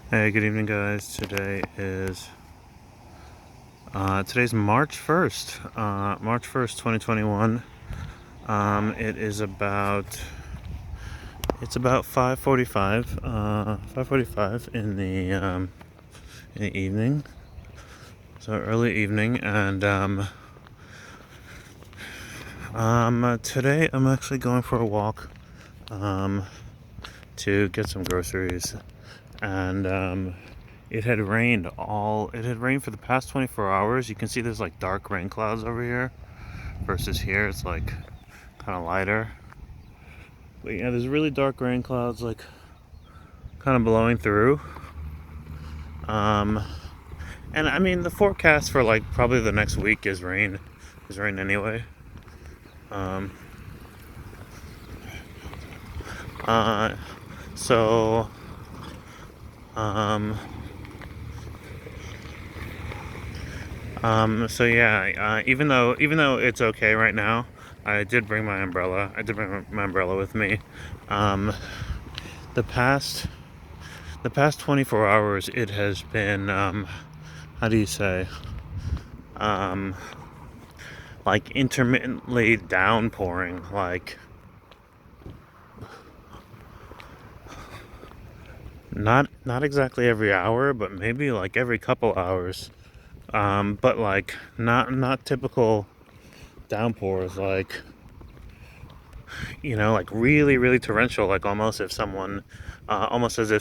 Hey, good evening, guys. Today's March 1st. March 1st, 2021. It is about 5:45 in the evening. So early evening, and today I'm actually going for a walk um, to get some groceries, and it had rained for the past 24 hours. You can see there's like dark rain clouds over here versus here it's like kind of lighter. But yeah, there's really dark rain clouds like kind of blowing through. Um, and I mean the forecast for like probably the next week is rain. Is rain anyway. Um, uh, so um, so yeah. Even though it's okay right now, I did bring my umbrella. I did bring my umbrella with me. Um, the past the past 24 hours, it has been how do you say um like intermittently downpouring, like not exactly every hour, but maybe like every couple hours. But like not typical downpours, like like really really torrential, like almost as if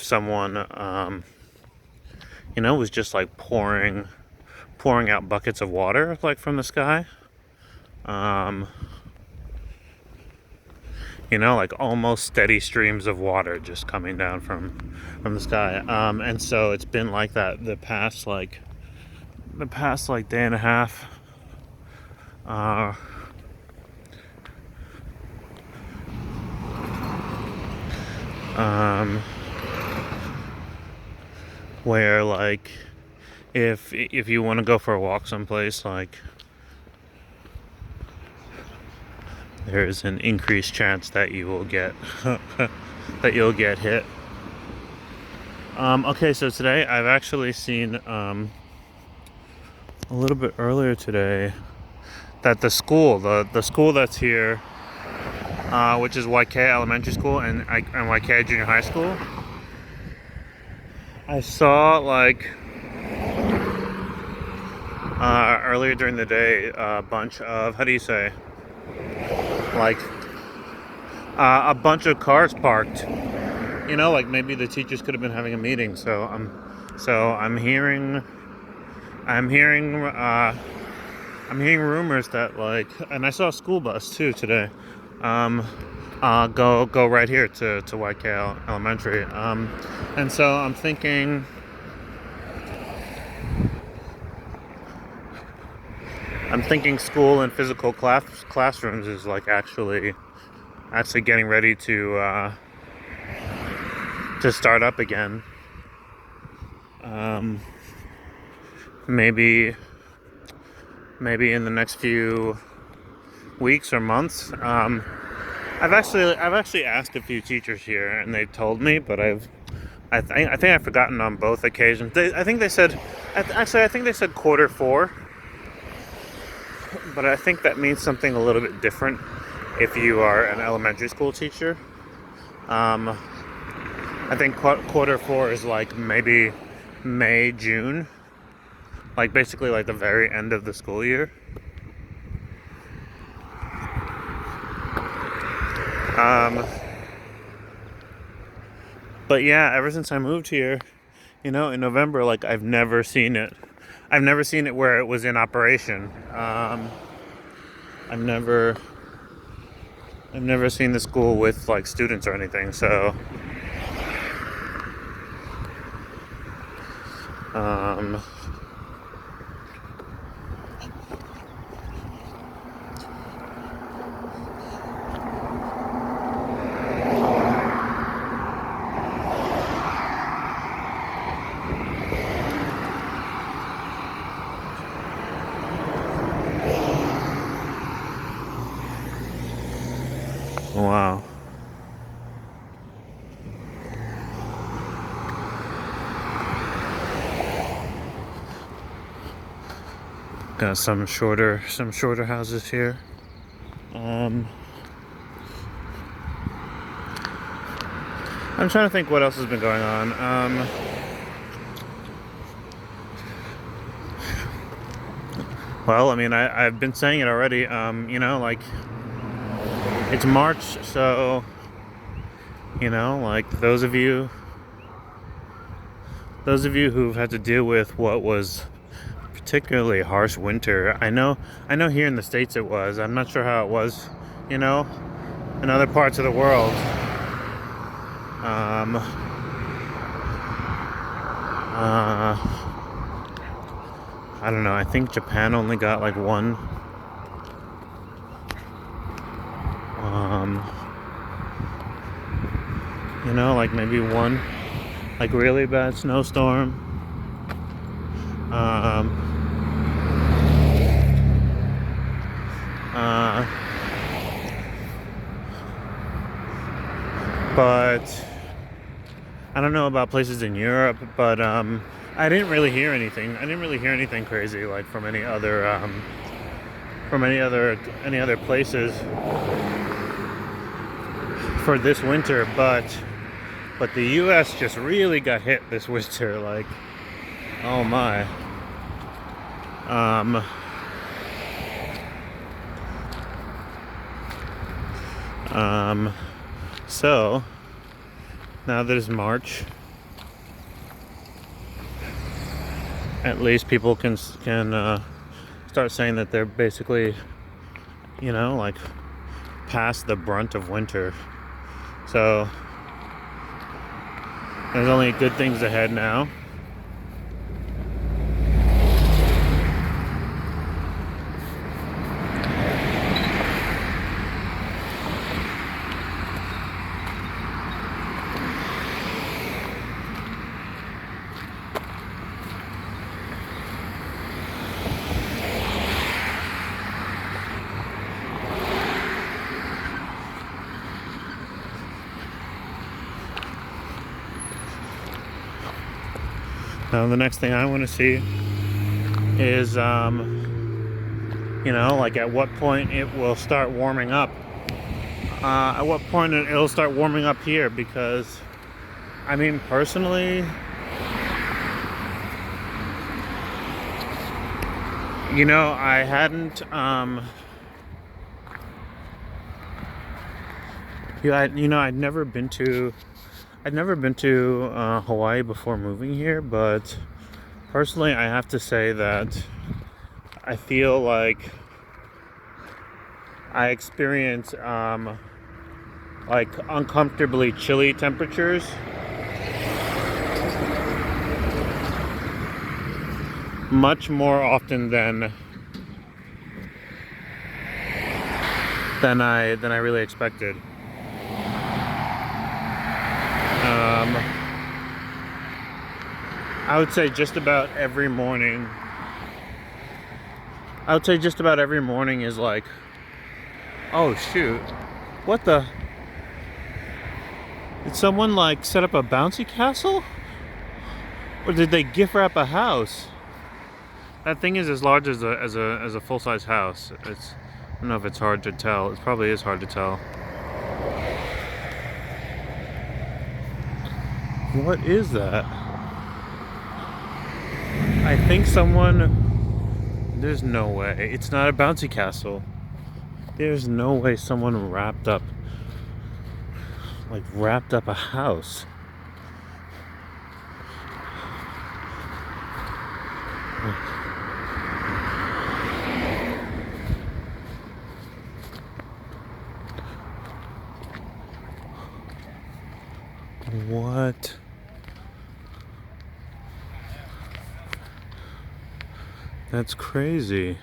someone was just like pouring out buckets of water like from the sky. um like almost steady streams of water just coming down from the sky. And so it's been like that the past day and a half. uh um where like if you want to go for a walk someplace, like there's an increased chance that you will get that you'll get hit. Okay, so today I've actually seen a little bit earlier today that the school that's here, which is Waikea Elementary School and Waikea Junior High School, I saw like earlier during the day a bunch of, how do you say, like a bunch of cars parked. Like maybe the teachers could have been having a meeting. So I'm hearing rumors that, like, and I saw a school bus too today. Um, go right here to Waikea Elementary. And so I'm thinking school and physical classrooms is like actually getting ready to start up again. Um, maybe in the next few weeks or months. I've actually asked a few teachers here, and they've told me, but I think I've forgotten on both occasions. I think they said, actually I think they said quarter 4, but I think that means something a little bit different if you are an elementary school teacher. Um, I think quarter 4 is like maybe May, June, like basically like the very end of the school year. Um, but yeah, ever since I moved here, in November, like I've never seen it. I've never seen it where it was in operation. I've never, I've never seen the school with like students or anything. So, um, wow. Got some shorter houses here. I'm trying to think what else has been going on. Well, I mean, I've been saying it already. You know, like, it's March, so, you know, like, those of you who've had to deal with what was particularly harsh winter. I know here in the States it was. I'm not sure how it was, you know, in other parts of the world. I don't know. I think Japan only got like one. You know, like maybe one, like really bad snowstorm. But I don't know about places in Europe, but I didn't really hear anything. I didn't really hear anything crazy like from any other places for this winter. But the U.S. just really got hit this winter. Like, oh my. So now that it's March, at least people can start saying that they're basically, you know, like past the brunt of winter. So there's only good things ahead now. Now the next thing I want to see is, you know, like at what point it will start warming up. At what point it'll start warming up here, because, I mean, personally, you know, I hadn't, I'd never been to Hawaii before moving here, but personally, I have to say that I feel like I experience like uncomfortably chilly temperatures. Much more often than I really expected. I would say just about every morning. Is like, oh shoot, what the? Did someone like set up a bouncy castle? Or did they gift wrap a house? That thing is as large as a full-size house. I don't know if it's hard to tell. It probably is hard to tell. What is that? I think there's no way. It's not a bouncy castle. There's no way someone wrapped up a house. What? That's crazy.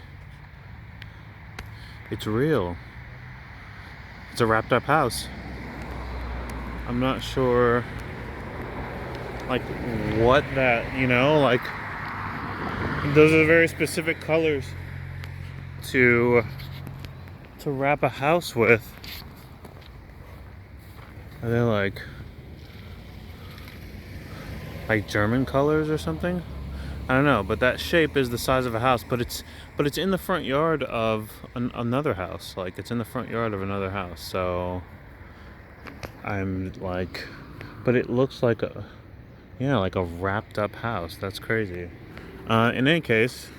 It's real. It's a wrapped up house. I'm not sure like what that, you know, like those are very specific colors to wrap a house with. Are they like German colors or something? I don't know, but that shape is the size of a house, but it's in the front yard of another house. Like it's in the front yard of another house. So I'm like, but it looks like a, yeah, like a wrapped up house. That's crazy. In any case,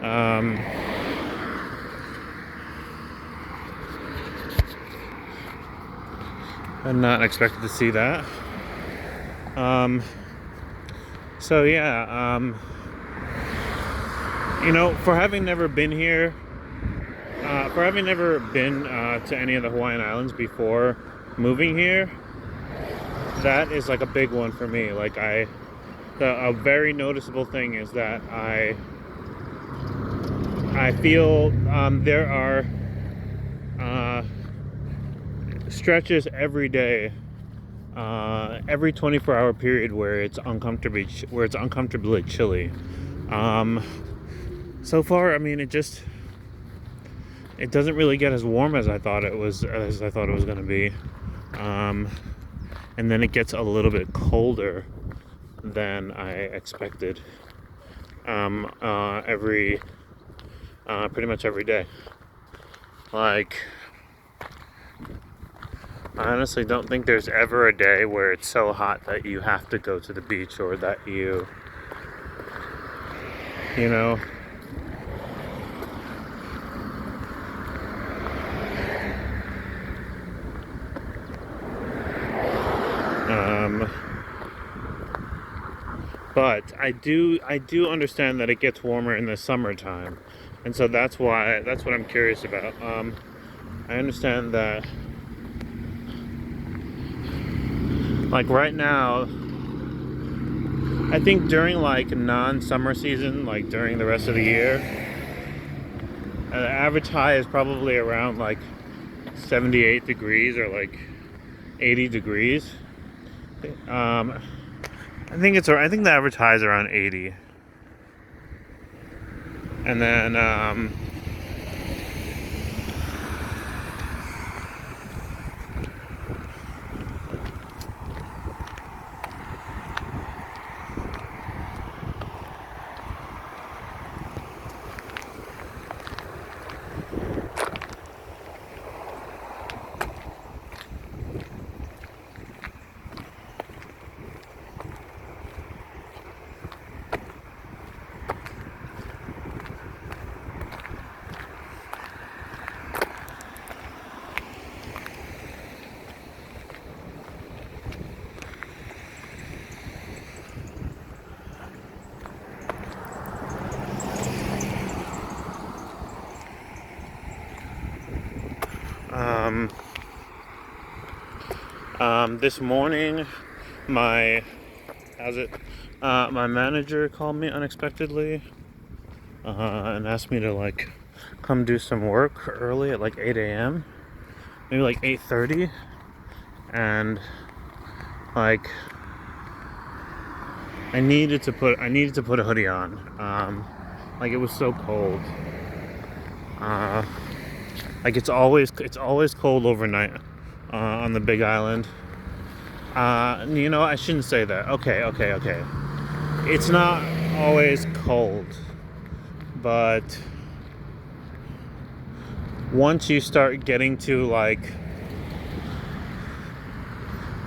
um, I'm not expected to see that. So yeah, for having never been here, for having never been to any of the Hawaiian Islands before moving here, that is like a big one for me. Like a very noticeable thing is that I feel there are stretches every day, every 24-hour period where it's uncomfortably chilly. So far, I mean, it doesn't really get as warm as I thought it was going to be, and then it gets a little bit colder than I expected. Pretty much every day. Like, I honestly don't think there's ever a day where it's so hot that you have to go to the beach, or that you know. But I do understand that it gets warmer in the summertime, and so that's what I'm curious about. I understand that, like right now, I think during like non-summer season, like during the rest of the year, the average high is probably around like 78 degrees or like 80 degrees. I think the average high is around 80, and then this morning, my manager called me unexpectedly and asked me to like come do some work early at like 8 a.m. maybe like 8:30, and like I needed to put a hoodie on. Like it was so cold. Like it's always cold overnight on the Big Island. I shouldn't say that. Okay. It's not always cold, but once you start getting to like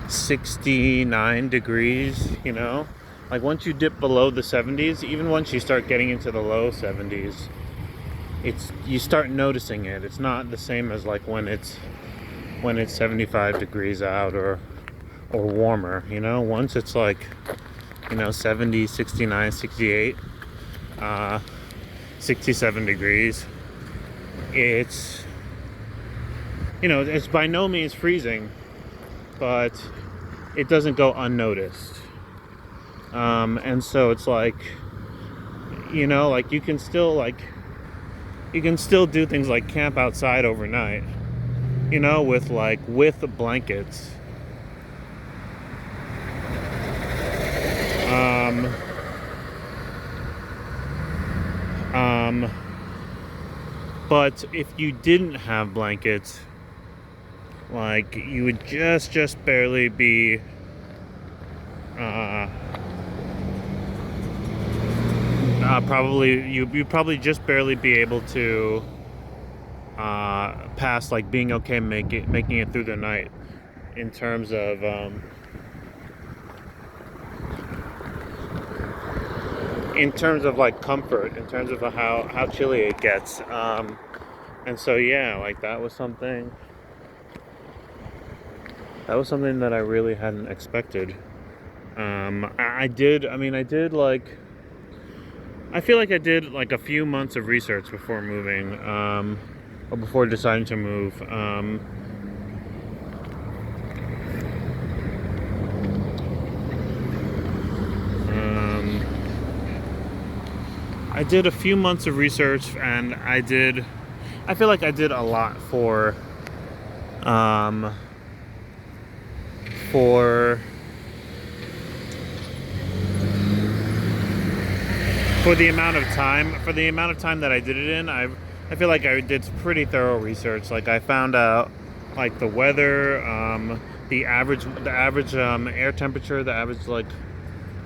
69 degrees, like once you dip below the 70s, even once you start getting into the low 70s, you start noticing it. It's not the same as like when it's 75 degrees out or warmer, once it's like 70, 69, 68, 67 degrees, it's it's by no means freezing, but it doesn't go unnoticed. And so it's like, like you can still do things like camp outside overnight, with blankets. But if you didn't have blankets, like you would just barely be probably you'd probably just barely be able to pass like being okay making it through the night in terms of like comfort, in terms of how chilly it gets. And so yeah, like that was something that I really hadn't expected. I did like, I feel like I did like a few months of research before moving, or before deciding to move. I did a few months of research, and I feel like I did a lot for the amount of time that I did it in. I feel like I did pretty thorough research. Like I found out like the weather, the average air temperature, the average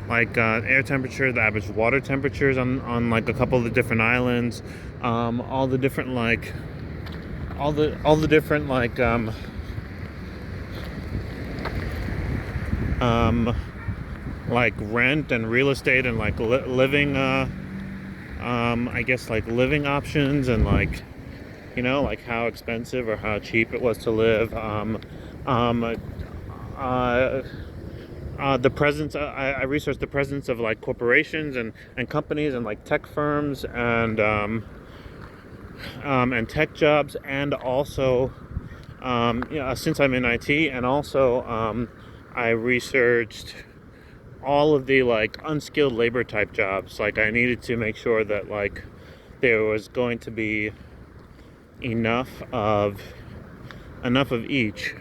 air temperature, the average water temperatures on like a couple of the different islands, all the different like rent and real estate and like living, I guess like living options, and like, you know, like how expensive or how cheap it was to live. The presence, I researched the presence of like corporations and companies and like tech firms and tech jobs, and also since I'm in IT, and also I researched all of the like unskilled labor type jobs. Like I needed to make sure that like there was going to be enough of each.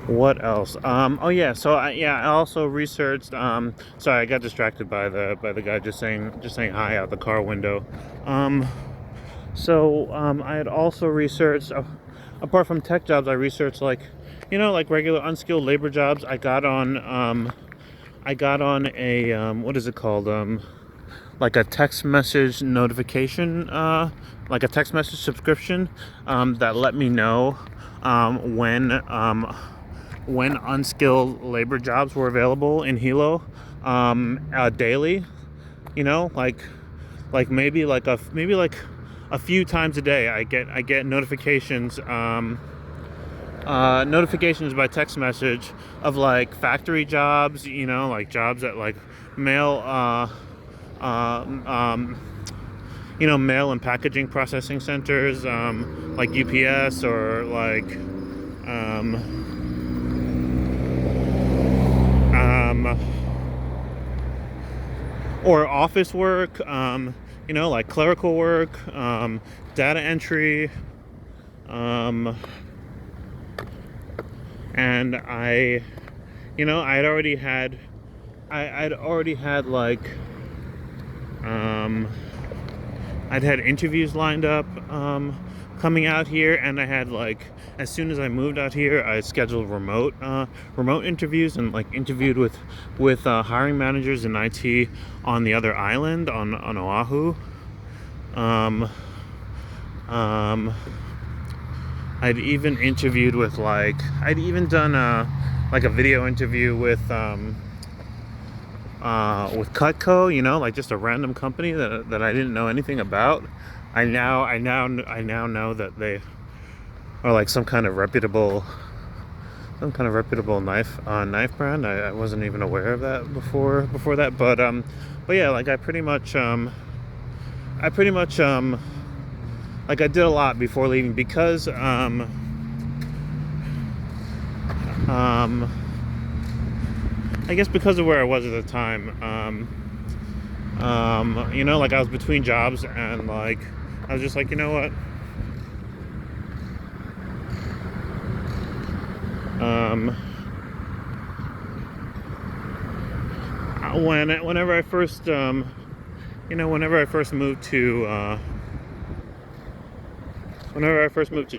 What else? Oh yeah, so I also researched. Sorry, I got distracted by the guy just saying hi out the car window. I had also researched, apart from tech jobs, I researched like, you know, like regular unskilled labor jobs. I got on a what is it called? Like a text message notification, like a text message subscription, that let me know when unskilled labor jobs were available in Hilo, daily. You know, like maybe like a few times a day. I get notifications, notifications by text message of like factory jobs. You know, like jobs at like mail, mail and packaging processing centers, like UPS, or like or office work, like clerical work, data entry, and I'd already had like, I'd had interviews lined up, coming out here, and I had like, as soon as I moved out here, I scheduled remote interviews, and like interviewed with hiring managers in IT on the other island, on Oahu. I'd even interviewed with like, I'd even done a video interview with Cutco, like just a random company that I didn't know anything about. I now know that they are like some kind of reputable knife brand. I wasn't even aware of that before that, but yeah, like I pretty much like I did a lot before leaving because I guess because of where I was at the time. You know, like I was between jobs, and like I was just like, you know what? Whenever I first whenever I first moved to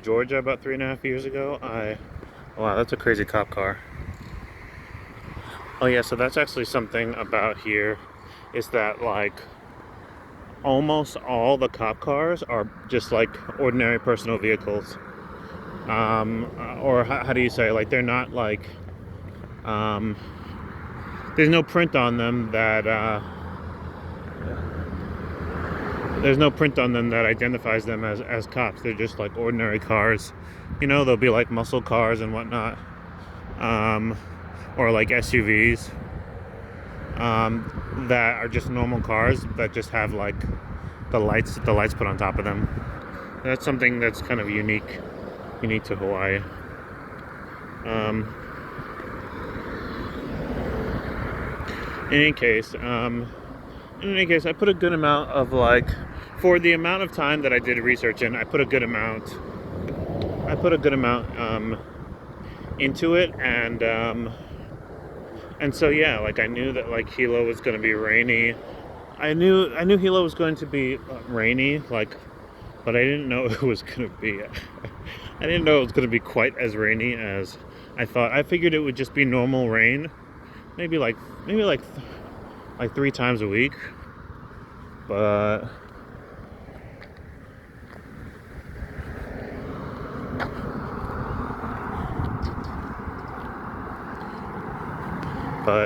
Georgia about 3.5 years ago, wow, that's a crazy cop car. Oh yeah, so that's actually something about here, is that like almost all the cop cars are just like ordinary personal vehicles. Or how do you say, like they're not like there's no print on them that identifies them as cops. They're just like ordinary cars. You know, they'll be like muscle cars and whatnot, or like SUVs that are just normal cars that just have like the lights put on top of them. That's something that's kind of unique to Hawaii. In any case, I put a good amount of like, for the amount of time that I did research in, I put a good amount into it, and so yeah, like I knew that like Hilo was going to be rainy. I knew Hilo was going to be rainy, like, but I didn't know it was going to be. I didn't know it was going to be quite as rainy as I thought. I figured it would just be normal rain, maybe like 3 times a week, but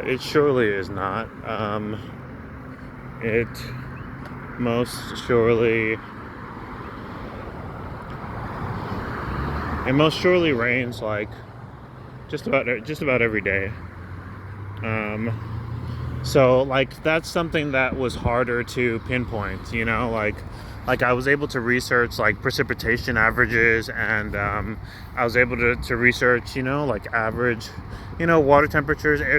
it surely is not. It most surely rains like just about every day. So like that's something that was harder to pinpoint, you know, like I was able to research like precipitation averages, and I was able to research, you know, like average, you know, water temperatures, air